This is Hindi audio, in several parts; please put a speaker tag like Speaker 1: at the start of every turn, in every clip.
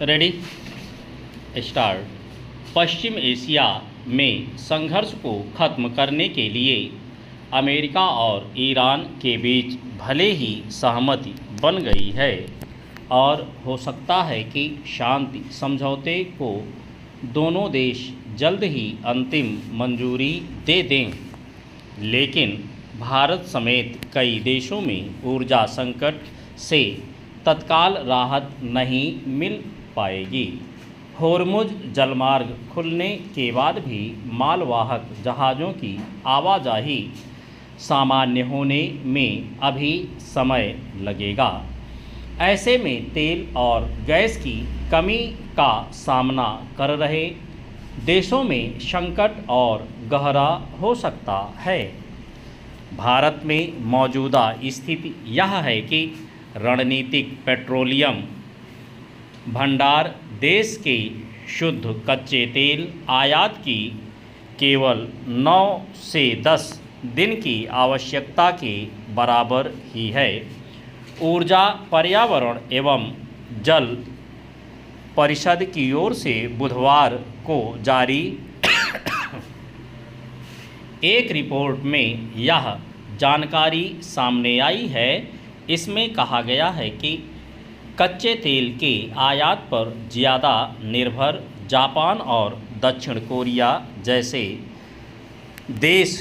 Speaker 1: Ready start. पश्चिम एशिया में संघर्ष को खत्म करने के लिए अमेरिका और ईरान के बीच भले ही सहमति बन गई है और हो सकता है कि शांति समझौते को दोनों देश जल्द ही अंतिम मंजूरी दे दें, लेकिन भारत समेत कई देशों में ऊर्जा संकट से तत्काल राहत नहीं मिल पाएगी। होर्मुज जलमार्ग खुलने के बाद भी मालवाहक जहाज़ों की आवाजाही सामान्य होने में अभी समय लगेगा। ऐसे में तेल और गैस की कमी का सामना कर रहे देशों में संकट और गहरा हो सकता है। भारत में मौजूदा स्थिति यह है कि रणनीतिक पेट्रोलियम भंडार देश के शुद्ध कच्चे तेल आयात की केवल 9 से 10 दिन की आवश्यकता के बराबर ही है। ऊर्जा पर्यावरण एवं जल परिषद की ओर से बुधवार को जारी एक रिपोर्ट में यह जानकारी सामने आई है। इसमें कहा गया है कि कच्चे तेल के आयात पर ज़्यादा निर्भर जापान और दक्षिण कोरिया जैसे देश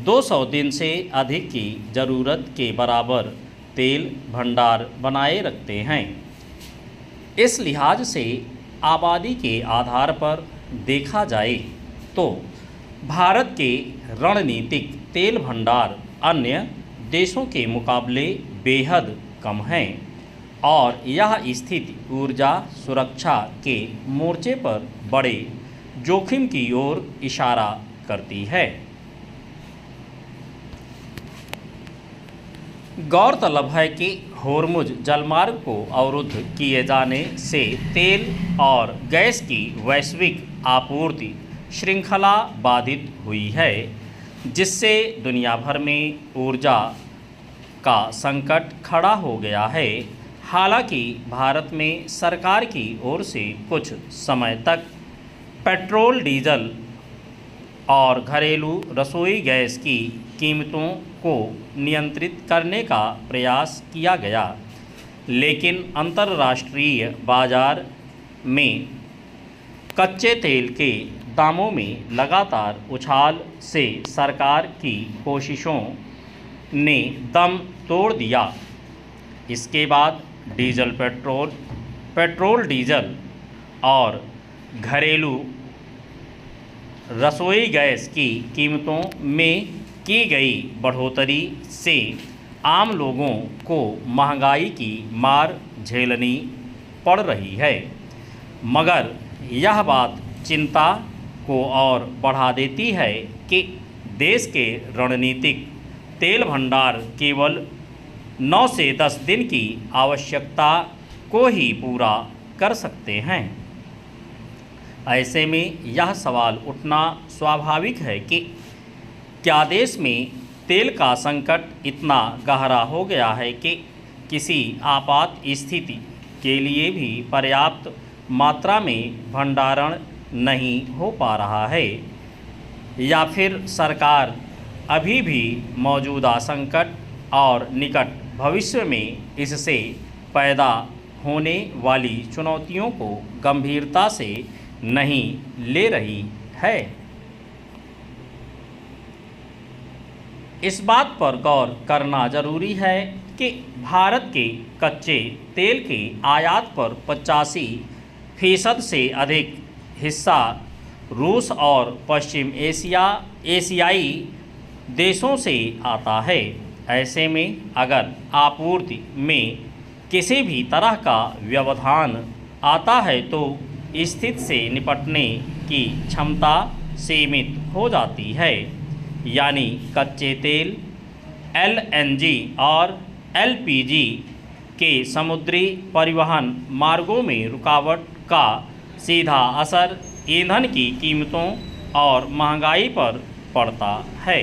Speaker 1: 200 दिन से अधिक की ज़रूरत के बराबर तेल भंडार बनाए रखते हैं। इस लिहाज से आबादी के आधार पर देखा जाए तो भारत के रणनीतिक तेल भंडार अन्य देशों के मुकाबले बेहद कम हैं और यह स्थिति ऊर्जा सुरक्षा के मोर्चे पर बड़े जोखिम की ओर इशारा करती है। गौरतलब है कि होर्मुज जलमार्ग को अवरुद्ध किए जाने से तेल और गैस की वैश्विक आपूर्ति श्रृंखला बाधित हुई है, जिससे दुनिया भर में ऊर्जा का संकट खड़ा हो गया है। हालांकि भारत में सरकार की ओर से कुछ समय तक पेट्रोल, डीजल और घरेलू रसोई गैस की कीमतों को नियंत्रित करने का प्रयास किया गया, लेकिन अंतर्राष्ट्रीय बाजार में कच्चे तेल के दामों में लगातार उछाल से सरकार की कोशिशों ने दम तोड़ दिया। इसके बाद पेट्रोल डीजल और घरेलू रसोई गैस की कीमतों में की गई बढ़ोतरी से आम लोगों को महंगाई की मार झेलनी पड़ रही है। मगर यह बात चिंता को और बढ़ा देती है कि देश के रणनीतिक तेल भंडार केवल 9 से 10 दिन की आवश्यकता को ही पूरा कर सकते हैं। ऐसे में यह सवाल उठना स्वाभाविक है कि क्या देश में तेल का संकट इतना गहरा हो गया है कि किसी आपात स्थिति के लिए भी पर्याप्त मात्रा में भंडारण नहीं हो पा रहा है, या फिर सरकार अभी भी मौजूदा संकट और निकट भविष्य में इससे पैदा होने वाली चुनौतियों को गंभीरता से नहीं ले रही है। इस बात पर गौर करना जरूरी है कि भारत के कच्चे तेल के आयात पर 85% से अधिक हिस्सा रूस और पश्चिम एशियाई देशों से आता है। ऐसे में अगर आपूर्ति में किसी भी तरह का व्यवधान आता है तो स्थिति से निपटने की क्षमता सीमित हो जाती है, यानी कच्चे तेल, LNG और LPG के समुद्री परिवहन मार्गों में रुकावट का सीधा असर ईंधन की कीमतों और महंगाई पर पड़ता है।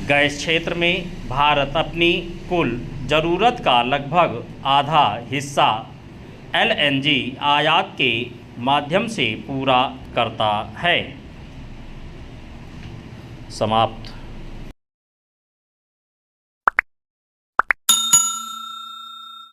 Speaker 1: गैस क्षेत्र में भारत अपनी कुल ज़रूरत का लगभग आधा हिस्सा LNG आयात के माध्यम से पूरा करता है। समाप्त।